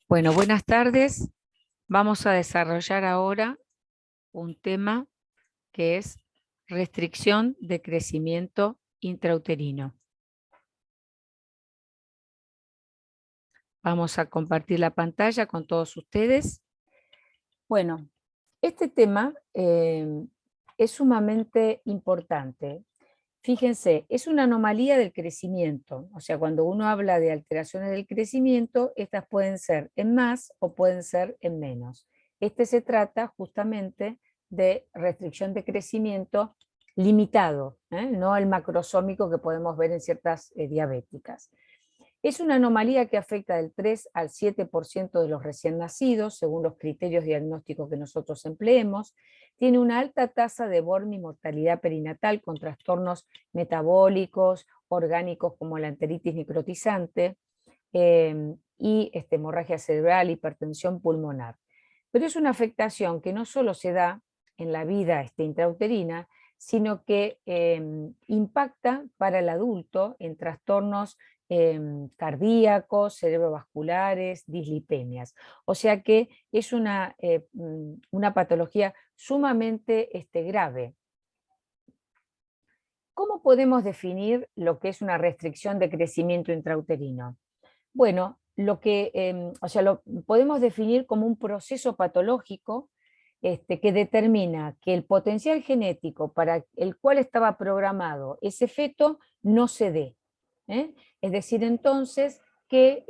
Bueno, buenas tardes. Vamos a desarrollar ahora un tema que es restricción de crecimiento intrauterino. Vamos a compartir la pantalla con todos ustedes. Bueno, este tema es sumamente importante. Fíjense, es una anomalía del crecimiento. O sea, cuando uno habla de alteraciones del crecimiento, estas pueden ser en más o pueden ser en menos. Se trata justamente de restricción de crecimiento limitado, no el macrosómico que podemos ver en ciertas diabéticas. Es una anomalía que afecta del 3 al 7% de los recién nacidos, según los criterios diagnósticos que nosotros empleemos. Tiene una alta tasa de mortalidad perinatal con trastornos metabólicos, orgánicos como la enteritis necrotizante y hemorragia cerebral, hipertensión pulmonar. Pero es una afectación que no solo se da en la vida intrauterina, sino que impacta para el adulto en trastornos cardíacos, cerebrovasculares, dislipemias. O sea que es una patología sumamente grave. ¿Cómo podemos definir lo que es una restricción de crecimiento intrauterino? Bueno, lo podemos definir como un proceso patológico que determina que el potencial genético para el cual estaba programado ese feto no se dé. Es decir, entonces, que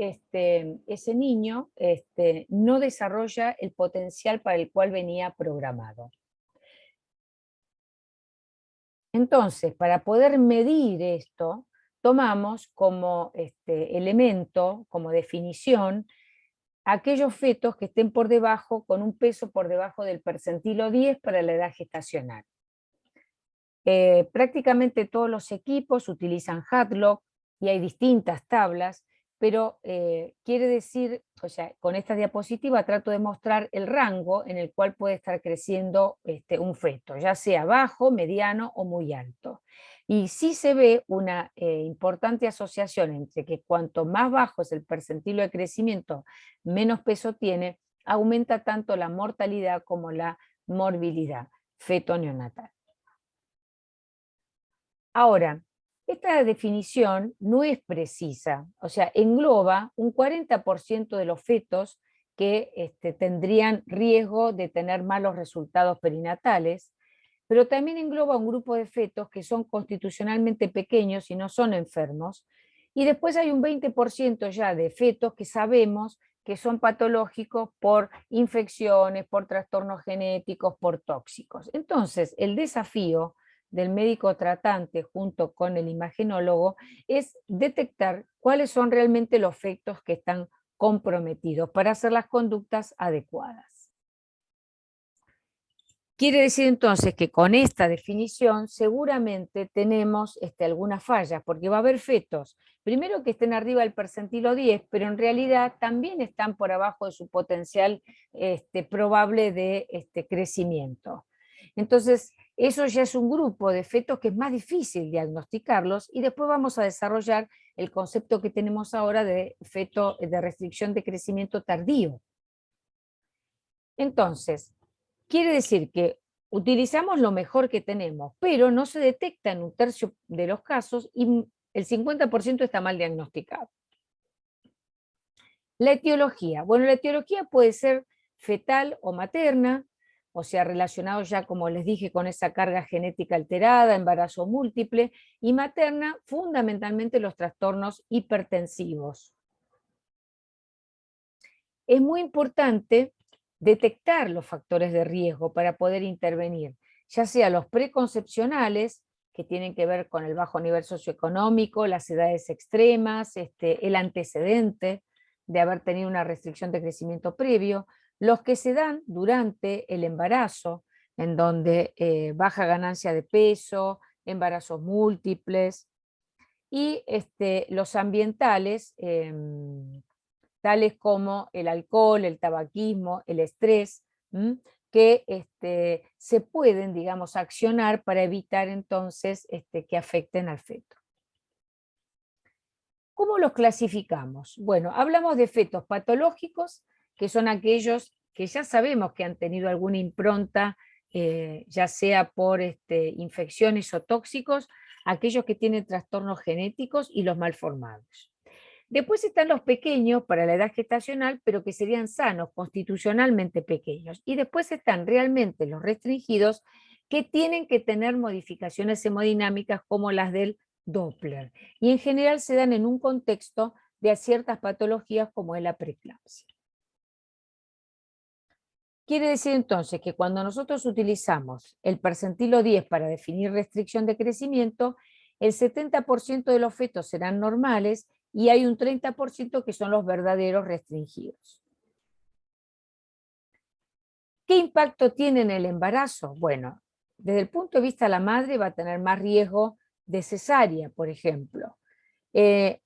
ese niño no desarrolla el potencial para el cual venía programado. Entonces, para poder medir esto, tomamos como elemento, como definición, aquellos fetos que estén por debajo, con un peso por debajo del percentilo 10 para la edad gestacional. Prácticamente todos los equipos utilizan Hadlock y hay distintas tablas, pero quiere decir, o sea, con esta diapositiva trato de mostrar el rango en el cual puede estar creciendo un feto, ya sea bajo, mediano o muy alto. Y sí se ve una importante asociación entre que cuanto más bajo es el percentilo de crecimiento, menos peso tiene, aumenta tanto la mortalidad como la morbilidad feto-neonatal. Ahora, esta definición no es precisa, o sea, engloba un 40% de los fetos que tendrían riesgo de tener malos resultados perinatales, pero también engloba un grupo de fetos que son constitucionalmente pequeños y no son enfermos, y después hay un 20% ya de fetos que sabemos que son patológicos por infecciones, por trastornos genéticos, por tóxicos. Entonces, el desafío del médico tratante junto con el imagenólogo es detectar cuáles son realmente los fetos que están comprometidos para hacer las conductas adecuadas. Quiere decir entonces que con esta definición seguramente tenemos algunas fallas, porque va a haber fetos, primero que estén arriba del percentilo 10, pero en realidad también están por abajo de su potencial probable de crecimiento. Entonces, eso ya es un grupo de fetos que es más difícil diagnosticarlos, y después vamos a desarrollar el concepto que tenemos ahora de feto de restricción de crecimiento tardío. Entonces, quiere decir que utilizamos lo mejor que tenemos, pero no se detecta en un tercio de los casos y el 50% está mal diagnosticado. La etiología. Bueno, la etiología puede ser fetal o materna, o sea, relacionado ya, como les dije, con esa carga genética alterada, embarazo múltiple, y materna, fundamentalmente los trastornos hipertensivos. Es muy importante detectar los factores de riesgo para poder intervenir, ya sea los preconcepcionales, que tienen que ver con el bajo nivel socioeconómico, las edades extremas, el antecedente de haber tenido una restricción de crecimiento previo, los que se dan durante el embarazo, en donde baja ganancia de peso, embarazos múltiples, y los ambientales, tales como el alcohol, el tabaquismo, el estrés, que se pueden, digamos, accionar para evitar entonces que afecten al feto. ¿Cómo los clasificamos? Bueno, hablamos de fetos patológicos, que son aquellos que ya sabemos que han tenido alguna impronta, ya sea por infecciones o tóxicos, aquellos que tienen trastornos genéticos y los malformados. Después están los pequeños para la edad gestacional, pero que serían sanos, constitucionalmente pequeños. Y después están realmente los restringidos, que tienen que tener modificaciones hemodinámicas como las del Doppler. Y en general se dan en un contexto de ciertas patologías como es la preeclampsia. Quiere decir entonces que cuando nosotros utilizamos el percentilo 10 para definir restricción de crecimiento, el 70% de los fetos serán normales y hay un 30% que son los verdaderos restringidos. ¿Qué impacto tiene en el embarazo? Bueno, desde el punto de vista de la madre va a tener más riesgo de cesárea, por ejemplo.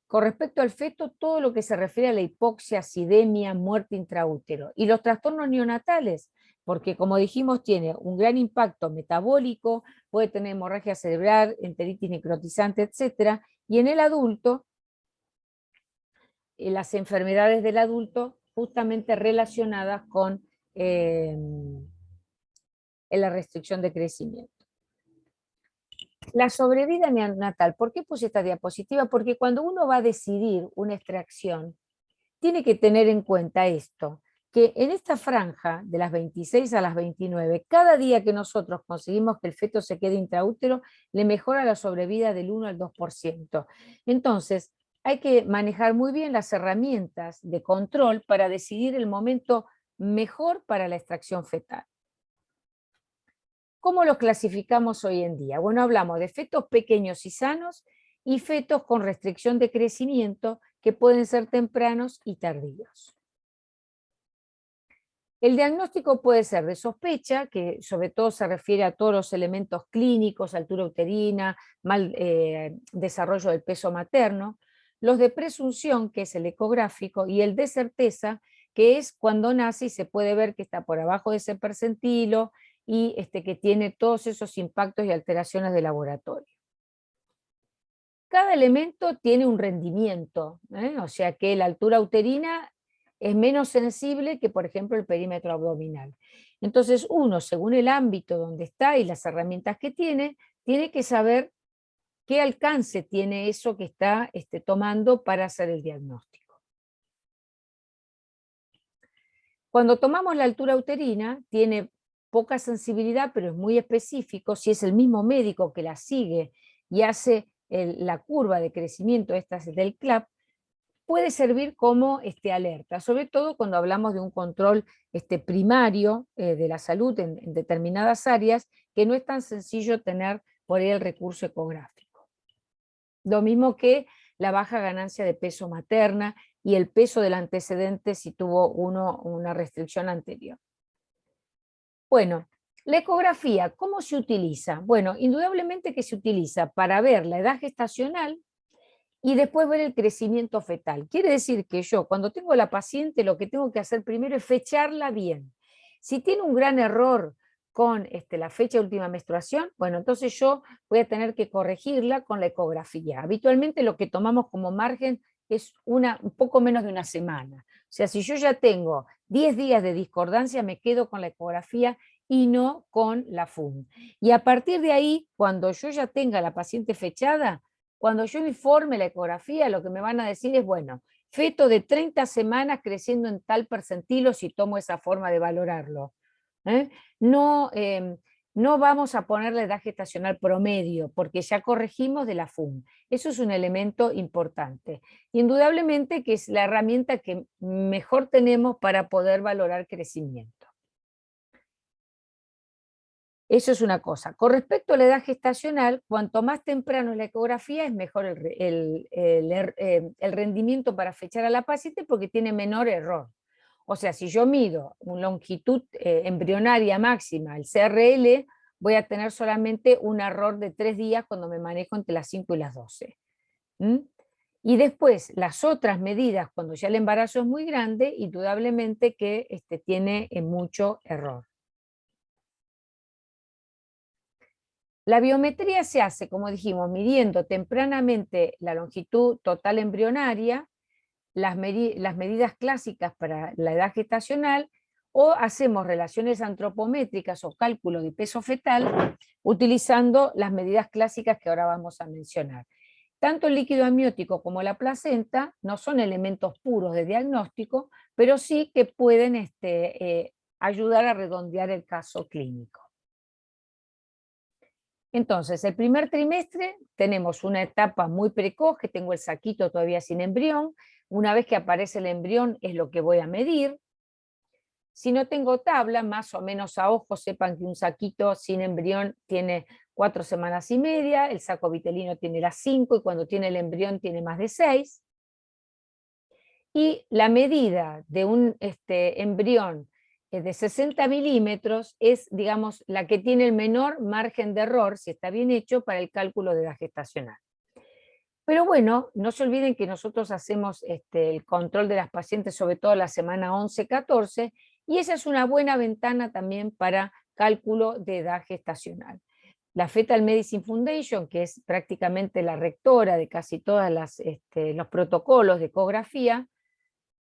Con respecto al feto, todo lo que se refiere a la hipoxia, acidemia, muerte intraútero. Y los trastornos neonatales, porque como dijimos, tiene un gran impacto metabólico, puede tener hemorragia cerebral, enteritis necrotizante, etc. Y en el adulto, las enfermedades del adulto justamente relacionadas con la restricción de crecimiento. La sobrevida neonatal, ¿por qué puse esta diapositiva? Porque cuando uno va a decidir una extracción, tiene que tener en cuenta esto, que en esta franja de las 26 a las 29, cada día que nosotros conseguimos que el feto se quede intraútero, le mejora la sobrevida del 1 al 2%. Entonces, hay que manejar muy bien las herramientas de control para decidir el momento mejor para la extracción fetal. ¿Cómo los clasificamos hoy en día? Bueno, hablamos de fetos pequeños y sanos y fetos con restricción de crecimiento que pueden ser tempranos y tardíos. El diagnóstico puede ser de sospecha, que sobre todo se refiere a todos los elementos clínicos, altura uterina, mal desarrollo del peso materno, los de presunción, que es el ecográfico, y el de certeza, que es cuando nace y se puede ver que está por abajo de ese percentilo y que tiene todos esos impactos y alteraciones de laboratorio. Cada elemento tiene un rendimiento, o sea que la altura uterina es menos sensible que, por ejemplo, el perímetro abdominal. Entonces, uno, según el ámbito donde está y las herramientas que tiene que saber qué alcance tiene eso que está tomando para hacer el diagnóstico. Cuando tomamos la altura uterina, tiene poca sensibilidad, pero es muy específico. Si es el mismo médico que la sigue y hace la curva de crecimiento del CLAP, puede servir como alerta, sobre todo cuando hablamos de un control primario de la salud en determinadas áreas, que no es tan sencillo tener por ahí el recurso ecográfico. Lo mismo que la baja ganancia de peso materna y el peso del antecedente si tuvo una restricción anterior. Bueno, la ecografía, ¿cómo se utiliza? Bueno, indudablemente que se utiliza para ver la edad gestacional y después ver el crecimiento fetal. Quiere decir que yo, cuando tengo a la paciente, lo que tengo que hacer primero es fecharla bien. Si tiene un gran error con la fecha de última menstruación, bueno, entonces yo voy a tener que corregirla con la ecografía. Habitualmente lo que tomamos como margen es un poco menos de una semana. O sea, si yo ya tengo 10 días de discordancia, me quedo con la ecografía y no con la FUN. Y a partir de ahí, cuando yo ya tenga la paciente fechada, cuando yo informe la ecografía, lo que me van a decir es, bueno, feto de 30 semanas creciendo en tal percentilo si tomo esa forma de valorarlo. No vamos a poner la edad gestacional promedio, porque ya corregimos de la FUN. Eso es un elemento importante. Indudablemente que es la herramienta que mejor tenemos para poder valorar crecimiento. Eso es una cosa. Con respecto a la edad gestacional, cuanto más temprano es la ecografía, es mejor el rendimiento para fechar a la paciente porque tiene menor error. O sea, si yo mido una longitud embrionaria máxima, el CRL, voy a tener solamente un error de 3 días cuando me manejo entre las 5 y las 12. Y después, las otras medidas, cuando ya el embarazo es muy grande, indudablemente que tiene mucho error. La biometría se hace, como dijimos, midiendo tempranamente la longitud total embrionaria, las medidas clásicas para la edad gestacional, o hacemos relaciones antropométricas o cálculo de peso fetal utilizando las medidas clásicas que ahora vamos a mencionar. Tanto el líquido amniótico como la placenta no son elementos puros de diagnóstico, pero sí que pueden ayudar a redondear el caso clínico. Entonces, el primer trimestre tenemos una etapa muy precoz, que tengo el saquito todavía sin embrión. Una vez que aparece el embrión es lo que voy a medir. Si no tengo tabla, más o menos a ojo, sepan que un saquito sin embrión tiene 4 semanas y media, el saco vitelino tiene las 5 y cuando tiene el embrión tiene más de 6. Y la medida de un embrión de 60 milímetros es, digamos, la que tiene el menor margen de error, si está bien hecho, para el cálculo de edad gestacional. Pero bueno, no se olviden que nosotros hacemos el control de las pacientes, sobre todo la semana 11-14, y esa es una buena ventana también para cálculo de edad gestacional. La Fetal Medicine Foundation, que es prácticamente la rectora de casi todos los protocolos de ecografía,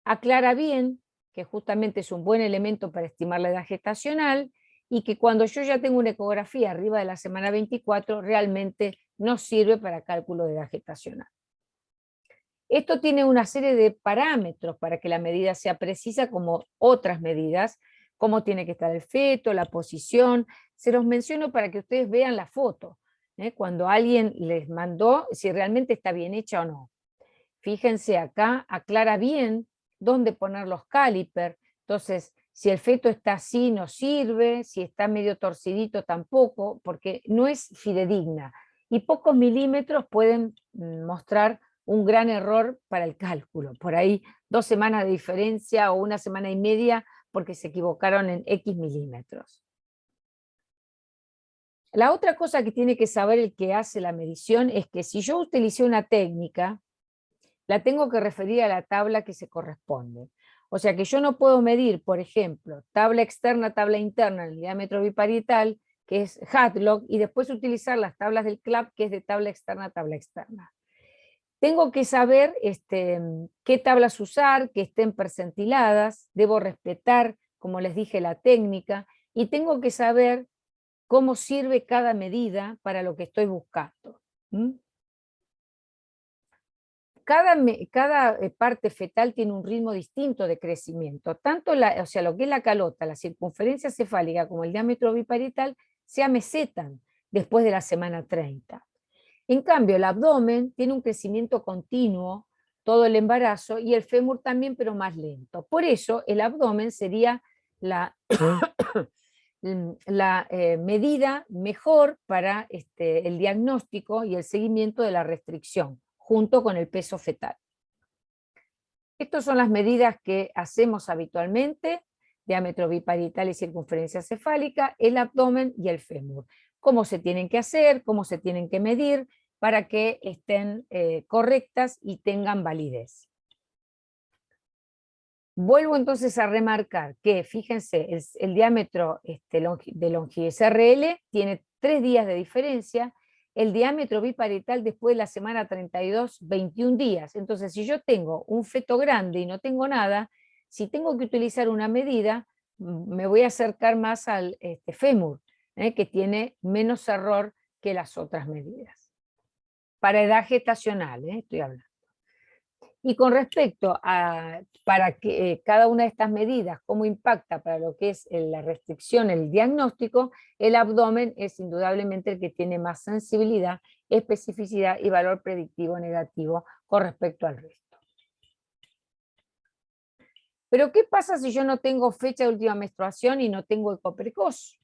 aclara bien que justamente es un buen elemento para estimar la edad gestacional y que cuando yo ya tengo una ecografía arriba de la semana 24, realmente no sirve para cálculo de edad gestacional. Esto tiene una serie de parámetros para que la medida sea precisa, como otras medidas, cómo tiene que estar el feto, la posición. Se los menciono para que ustedes vean la foto, cuando alguien les mandó, si realmente está bien hecha o no. Fíjense acá, aclara bien dónde poner los cálipers. Entonces, si el feto está así, no sirve, si está medio torcidito tampoco, porque no es fidedigna. Y pocos milímetros pueden mostrar un gran error para el cálculo. Por ahí 2 semanas de diferencia o 1 semana y media porque se equivocaron en X milímetros. La otra cosa que tiene que saber el que hace la medición es que si yo utilicé una técnica, la tengo que referir a la tabla que se corresponde. O sea que yo no puedo medir, por ejemplo, tabla externa, tabla interna en el diámetro biparietal, que es Hadlock, y después utilizar las tablas del CLAP, que es de tabla externa, tabla externa. Tengo que saber qué tablas usar, que estén percentiladas, debo respetar, como les dije, la técnica, y tengo que saber cómo sirve cada medida para lo que estoy buscando. Cada parte fetal tiene un ritmo distinto de crecimiento, tanto o sea, lo que es la calota, la circunferencia cefálica como el diámetro biparietal se amesetan después de la semana 30. En cambio, el abdomen tiene un crecimiento continuo todo el embarazo y el fémur también, pero más lento. Por eso el abdomen sería la medida mejor para el diagnóstico y el seguimiento de la restricción, junto con el peso fetal. Estas son las medidas que hacemos habitualmente: diámetro biparietal y circunferencia cefálica, el abdomen y el fémur. Cómo se tienen que hacer, cómo se tienen que medir para que estén correctas y tengan validez. Vuelvo entonces a remarcar que, fíjense, el diámetro de longitud SRL tiene 3 días de diferencia, el diámetro biparietal después de la semana 32, 21 días. Entonces, si yo tengo un feto grande y no tengo nada, si tengo que utilizar una medida, me voy a acercar más al fémur, que tiene menos error que las otras medidas. Para edad gestacional, estoy hablando. Y con respecto a para que cada una de estas medidas, cómo impacta para lo que es la restricción, el diagnóstico, el abdomen es indudablemente el que tiene más sensibilidad, especificidad y valor predictivo negativo con respecto al resto. Pero ¿qué pasa si yo no tengo fecha de última menstruación y no tengo eco precoz?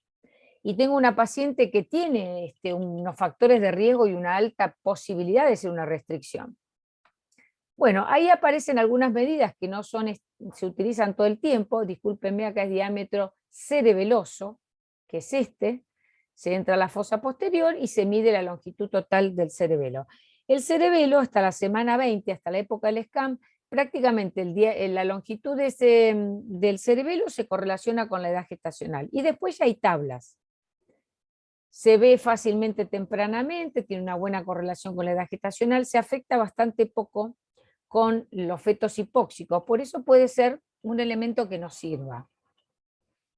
Y tengo una paciente que tiene unos factores de riesgo y una alta posibilidad de ser una restricción. Bueno, ahí aparecen algunas medidas que no son, se utilizan todo el tiempo. Discúlpenme, acá es diámetro cerebeloso, que es se entra a la fosa posterior y se mide la longitud total del cerebelo. El cerebelo, hasta la semana 20, hasta la época del SCAM, prácticamente la longitud del cerebelo se correlaciona con la edad gestacional. Y después ya hay tablas. se ve fácilmente tempranamente, tiene una buena correlación con la edad gestacional, se afecta bastante poco con los fetos hipóxicos, por eso puede ser un elemento que nos sirva.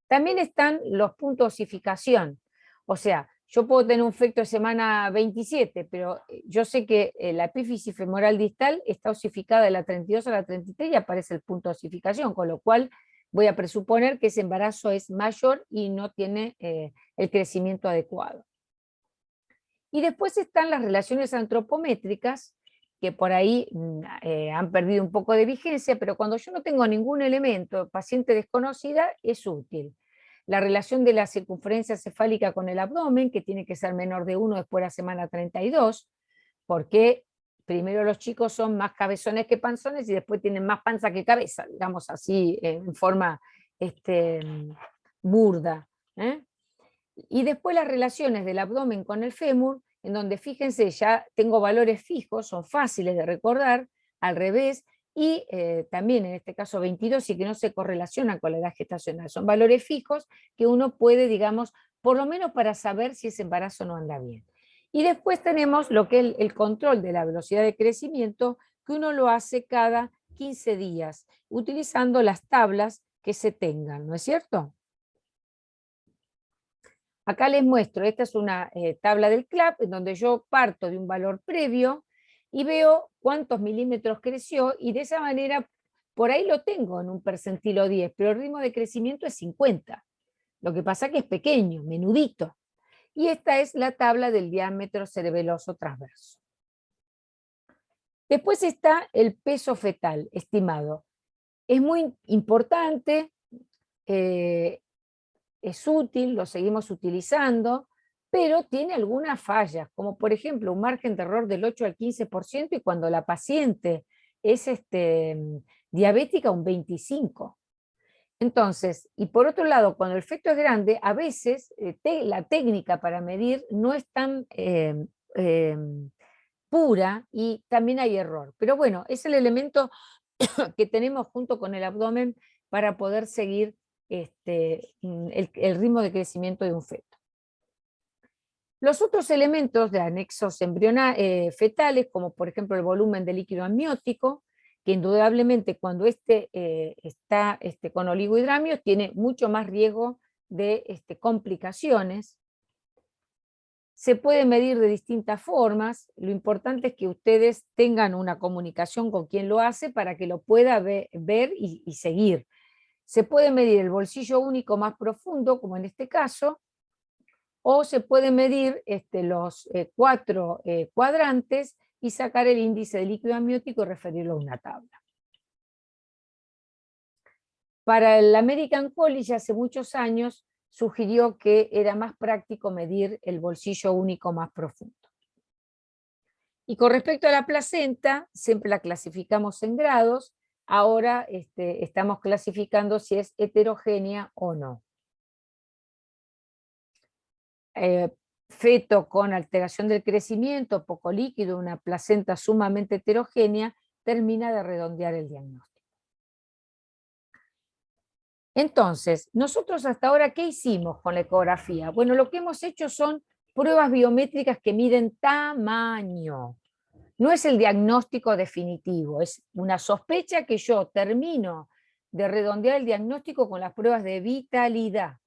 También están los puntos de osificación, o sea, yo puedo tener un feto de semana 27, pero yo sé que la epífisis femoral distal está osificada de la 32 a la 33 y aparece el punto de osificación, con lo cual voy a presuponer que ese embarazo es mayor y no tiene el crecimiento adecuado. Y después están las relaciones antropométricas, que por ahí han perdido un poco de vigencia, pero cuando yo no tengo ningún elemento, paciente desconocida, es útil. La relación de la circunferencia cefálica con el abdomen, que tiene que ser menor de 1 después de la semana 32, porque primero los chicos son más cabezones que panzones y después tienen más panza que cabeza, digamos así, en forma burda. Y después las relaciones del abdomen con el fémur, en donde fíjense, ya tengo valores fijos, son fáciles de recordar, al revés, y también en este caso 22 y que no se correlacionan con la edad gestacional. Son valores fijos que uno puede, digamos, por lo menos para saber si ese embarazo no anda bien. Y después tenemos lo que es el control de la velocidad de crecimiento, que uno lo hace cada 15 días, utilizando las tablas que se tengan, ¿no es cierto? Acá les muestro, esta es una tabla del CLAP, en donde yo parto de un valor previo y veo cuántos milímetros creció, y de esa manera, por ahí lo tengo en un percentilo 10, pero el ritmo de crecimiento es 50. Lo que pasa que es pequeño, menudito. Y esta es la tabla del diámetro cerebeloso transverso. Después está el peso fetal estimado. Es muy importante, es útil, lo seguimos utilizando, pero tiene algunas fallas, como por ejemplo un margen de error del 8 al 15%, y cuando la paciente es diabética un 25%. Entonces, y por otro lado, cuando el feto es grande, a veces la técnica para medir no es tan pura y también hay error. Pero bueno, es el elemento que tenemos junto con el abdomen para poder seguir el ritmo de crecimiento de un feto. Los otros elementos de anexos fetales, como por ejemplo el volumen de líquido amniótico, que indudablemente cuando está con oligohidramios tiene mucho más riesgo de complicaciones. Se puede medir de distintas formas, lo importante es que ustedes tengan una comunicación con quien lo hace para que lo pueda ver y seguir. Se puede medir el bolsillo único más profundo, como en este caso, o se puede medir los 4 cuadrantes y sacar el índice de líquido amniótico y referirlo a una tabla. Para el American College hace muchos años sugirió que era más práctico medir el bolsillo único más profundo. Y con respecto a la placenta, siempre la clasificamos en grados, ahora estamos clasificando si es heterogénea o no. Feto con alteración del crecimiento, poco líquido, una placenta sumamente heterogénea, termina de redondear el diagnóstico. Entonces, nosotros hasta ahora, ¿qué hicimos con la ecografía? Bueno, lo que hemos hecho son pruebas biométricas que miden tamaño. No es el diagnóstico definitivo, es una sospecha que yo termino de redondear el diagnóstico con las pruebas de vitalidad.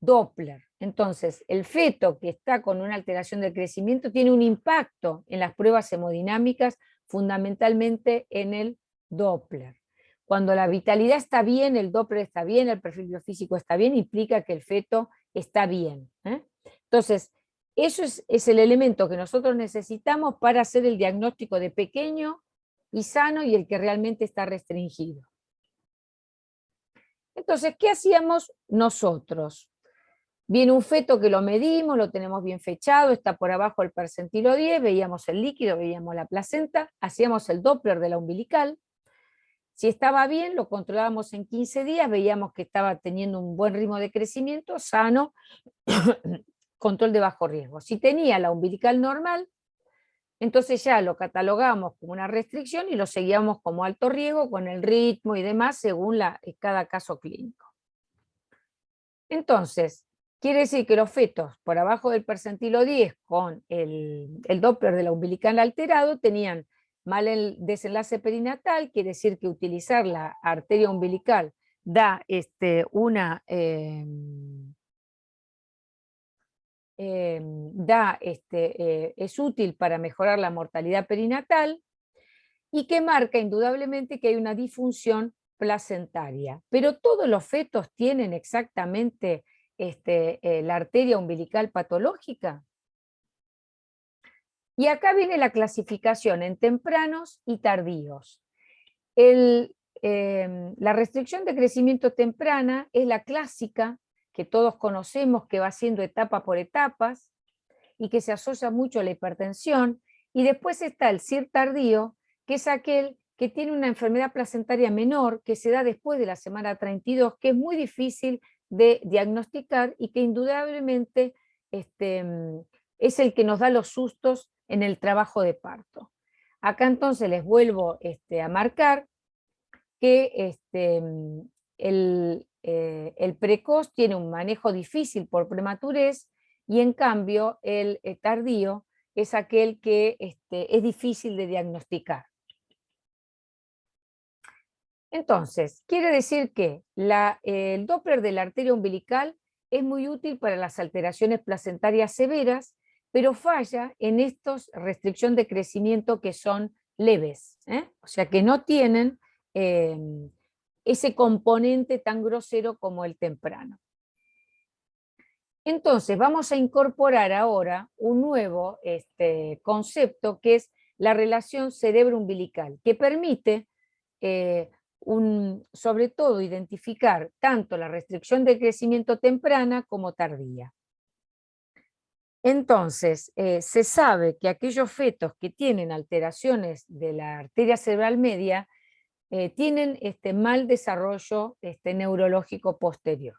Doppler. Entonces, el feto que está con una alteración del crecimiento tiene un impacto en las pruebas hemodinámicas, fundamentalmente en el Doppler. Cuando la vitalidad está bien, el Doppler está bien, el perfil biofísico está bien, implica que el feto está bien. Entonces, eso es el elemento que nosotros necesitamos para hacer el diagnóstico de pequeño y sano y el que realmente está restringido. Entonces, ¿qué hacíamos nosotros? Viene un feto que lo medimos, lo tenemos bien fechado, está por abajo del percentilo 10, veíamos el líquido, veíamos la placenta, hacíamos el Doppler de la umbilical. Si estaba bien, lo controlábamos en 15 días, veíamos que estaba teniendo un buen ritmo de crecimiento, sano, control de bajo riesgo. Si tenía la umbilical normal, entonces ya lo catalogamos como una restricción y lo seguíamos como alto riesgo con el ritmo y demás según cada caso clínico. Entonces, Quiere decir que los fetos por abajo del percentilo 10 con el Doppler de la umbilical alterado tenían mal el desenlace perinatal, quiere decir que utilizar la arteria umbilical da es útil para mejorar la mortalidad perinatal y que marca indudablemente que hay una disfunción placentaria. Pero todos los fetos tienen exactamente la arteria umbilical patológica. Y acá viene la clasificación en tempranos y tardíos. La restricción de crecimiento temprana es la clásica que todos conocemos, que va siendo etapa por etapas y que se asocia mucho a la hipertensión. Y después está el CIR tardío, que es aquel que tiene una enfermedad placentaria menor, que se da después de la semana 32, que es muy difícil de diagnosticar y que indudablemente es el que nos da los sustos en el trabajo de parto. Acá entonces les vuelvo a marcar que el precoz tiene un manejo difícil por prematurez y en cambio el tardío es aquel que es difícil de diagnosticar. Entonces, quiere decir que el Doppler de la arteria umbilical es muy útil para las alteraciones placentarias severas, pero falla en estos restricción de crecimiento que son leves, o sea que no tienen ese componente tan grosero como el temprano. Entonces vamos a incorporar ahora un nuevo concepto que es la relación cerebro-umbilical, que permite sobre todo identificar tanto la restricción de crecimiento temprana como tardía. Entonces, se sabe que aquellos fetos que tienen alteraciones de la arteria cerebral media tienen mal desarrollo neurológico posterior.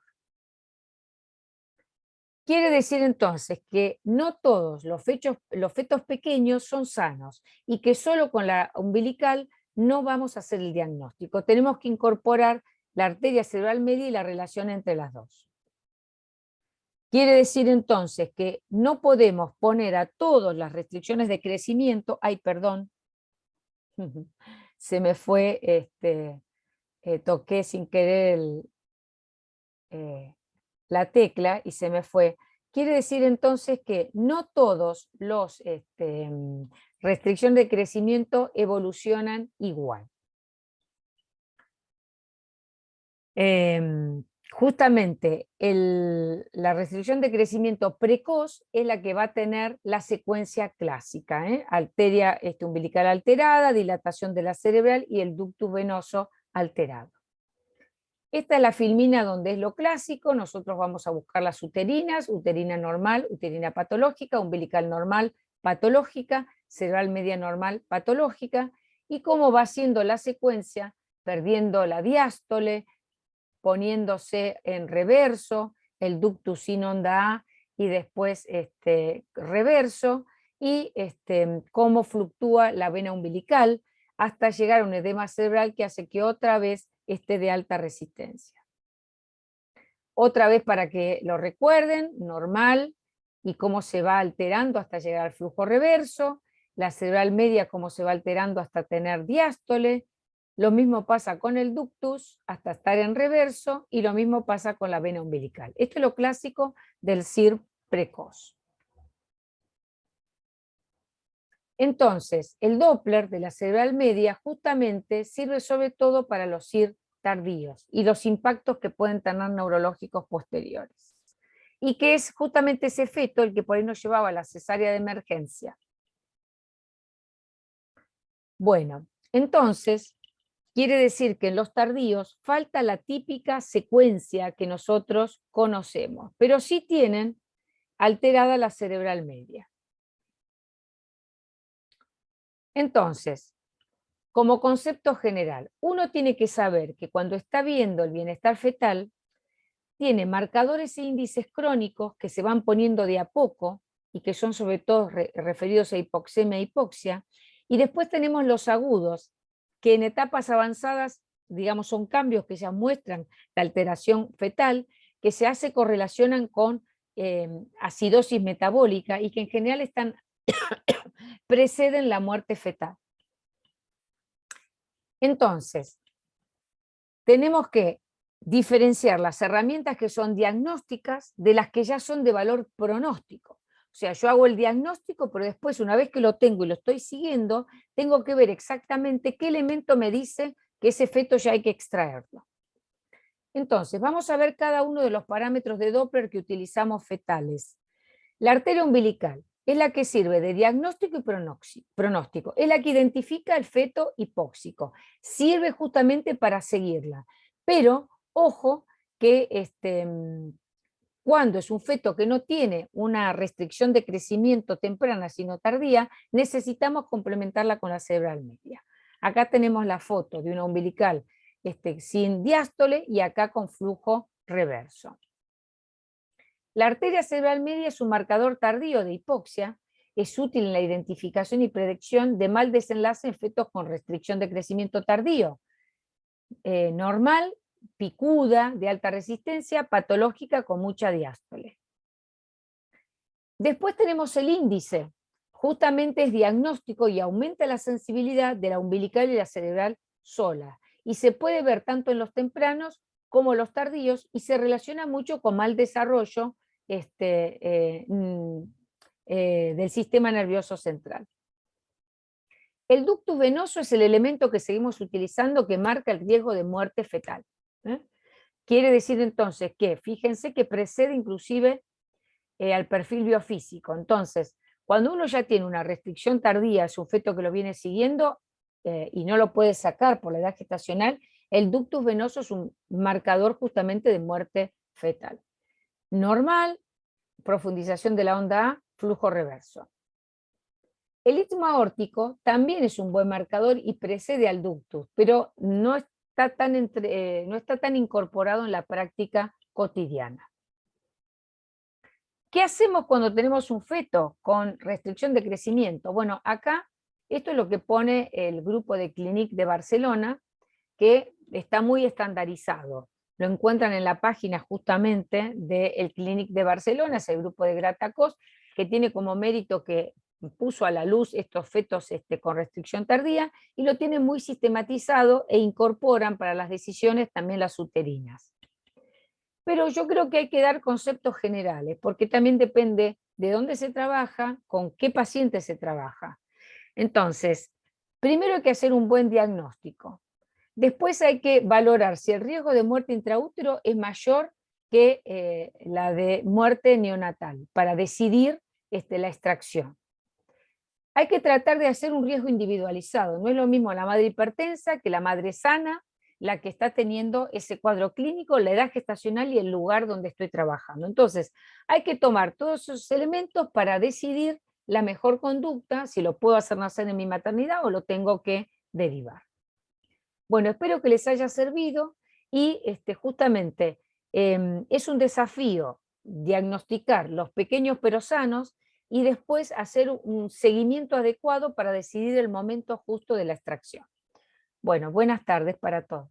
Quiere decir entonces que no todos los fetos pequeños son sanos y que solo con la umbilical no vamos a hacer el diagnóstico. Tenemos que incorporar la arteria cerebral media y la relación entre las dos. Quiere decir entonces que no podemos poner a todas las restricciones de crecimiento, ay, perdón, se me fue, toqué sin querer la tecla y se me fue. Quiere decir entonces que no todos los restricciones de crecimiento evolucionan igual. Justamente la restricción de crecimiento precoz es la que va a tener la secuencia clásica, arteria umbilical alterada, dilatación de la cerebral y el ductus venoso alterado. Esta es la filmina donde es lo clásico, nosotros vamos a buscar las uterinas, uterina normal, uterina patológica, umbilical normal, patológica, cerebral media normal, patológica, y cómo va siendo la secuencia, perdiendo la diástole, poniéndose en reverso, el ductus sin onda A y después reverso, y cómo fluctúa la vena umbilical hasta llegar a un edema cerebral que hace que otra vez esté de alta resistencia. Otra vez para que lo recuerden, normal, y cómo se va alterando hasta llegar al flujo reverso, la cerebral media cómo se va alterando hasta tener diástole, lo mismo pasa con el ductus hasta estar en reverso y lo mismo pasa con la vena umbilical. Esto es lo clásico del CIR precoz. Entonces, el Doppler de la cerebral media justamente sirve sobre todo para los CIR tardíos y los impactos que pueden tener neurológicos posteriores. Y que es justamente ese feto el que por ahí nos llevaba a la cesárea de emergencia. Bueno, entonces, quiere decir que en los tardíos falta la típica secuencia que nosotros conocemos, pero sí tienen alterada la cerebral media. Entonces, como concepto general, uno tiene que saber que cuando está viendo el bienestar fetal, tiene marcadores e índices crónicos que se van poniendo de a poco y que son sobre todo referidos a hipoxemia e hipoxia, y después tenemos los agudos, que en etapas avanzadas, digamos, son cambios que ya muestran la alteración fetal, que se correlacionan con acidosis metabólica y que en general preceden la muerte fetal. Entonces, tenemos que diferenciar las herramientas que son diagnósticas de las que ya son de valor pronóstico. O sea, yo hago el diagnóstico, pero después, una vez que lo tengo y lo estoy siguiendo, tengo que ver exactamente qué elemento me dice que ese feto ya hay que extraerlo. Entonces, vamos a ver cada uno de los parámetros de Doppler que utilizamos fetales. La arteria umbilical es la que sirve de diagnóstico y pronóstico, es la que identifica el feto hipóxico, sirve justamente para seguirla. Pero, ojo, que cuando es un feto que no tiene una restricción de crecimiento temprana, sino tardía, necesitamos complementarla con la cerebral media. Acá tenemos la foto de una umbilical sin diástole y acá con flujo reverso. La arteria cerebral media es un marcador tardío de hipoxia, es útil en la identificación y predicción de mal desenlace en fetos con restricción de crecimiento tardío, normal, picuda, de alta resistencia, patológica con mucha diástole. Después tenemos el índice, justamente es diagnóstico y aumenta la sensibilidad de la umbilical y la cerebral sola, y se puede ver tanto en los tempranos como los tardíos y se relaciona mucho con mal desarrollo del sistema nervioso central. El ductus venoso es el elemento que seguimos utilizando que marca el riesgo de muerte fetal. Quiere decir entonces que, fíjense que precede inclusive al perfil biofísico. Entonces, cuando uno ya tiene una restricción tardía, es un feto que lo viene siguiendo y no lo puede sacar por la edad gestacional, el ductus venoso es un marcador justamente de muerte fetal. Normal, profundización de la onda A, flujo reverso. El istmo aórtico también es un buen marcador y precede al ductus, pero no está tan incorporado en la práctica cotidiana. ¿Qué hacemos cuando tenemos un feto con restricción de crecimiento? Bueno, acá esto es lo que pone el grupo de Clinic de Barcelona, que está muy estandarizado. Lo encuentran en la página justamente del Clinic de Barcelona, es el grupo de Gratacos, que tiene como mérito que puso a la luz estos fetos con restricción tardía y lo tienen muy sistematizado e incorporan para las decisiones también las uterinas. Pero yo creo que hay que dar conceptos generales, porque también depende de dónde se trabaja, con qué paciente se trabaja. Entonces, primero hay que hacer un buen diagnóstico. Después hay que valorar si el riesgo de muerte intraútero es mayor que la de muerte neonatal, para decidir la extracción. Hay que tratar de hacer un riesgo individualizado. No es lo mismo la madre hipertensa que la madre sana, la que está teniendo ese cuadro clínico, la edad gestacional y el lugar donde estoy trabajando. Entonces, hay que tomar todos esos elementos para decidir la mejor conducta, si lo puedo hacer nacer en mi maternidad o lo tengo que derivar. Bueno, espero que les haya servido y justamente es un desafío diagnosticar los pequeños pero sanos y después hacer un seguimiento adecuado para decidir el momento justo de la extracción. Bueno, buenas tardes para todos.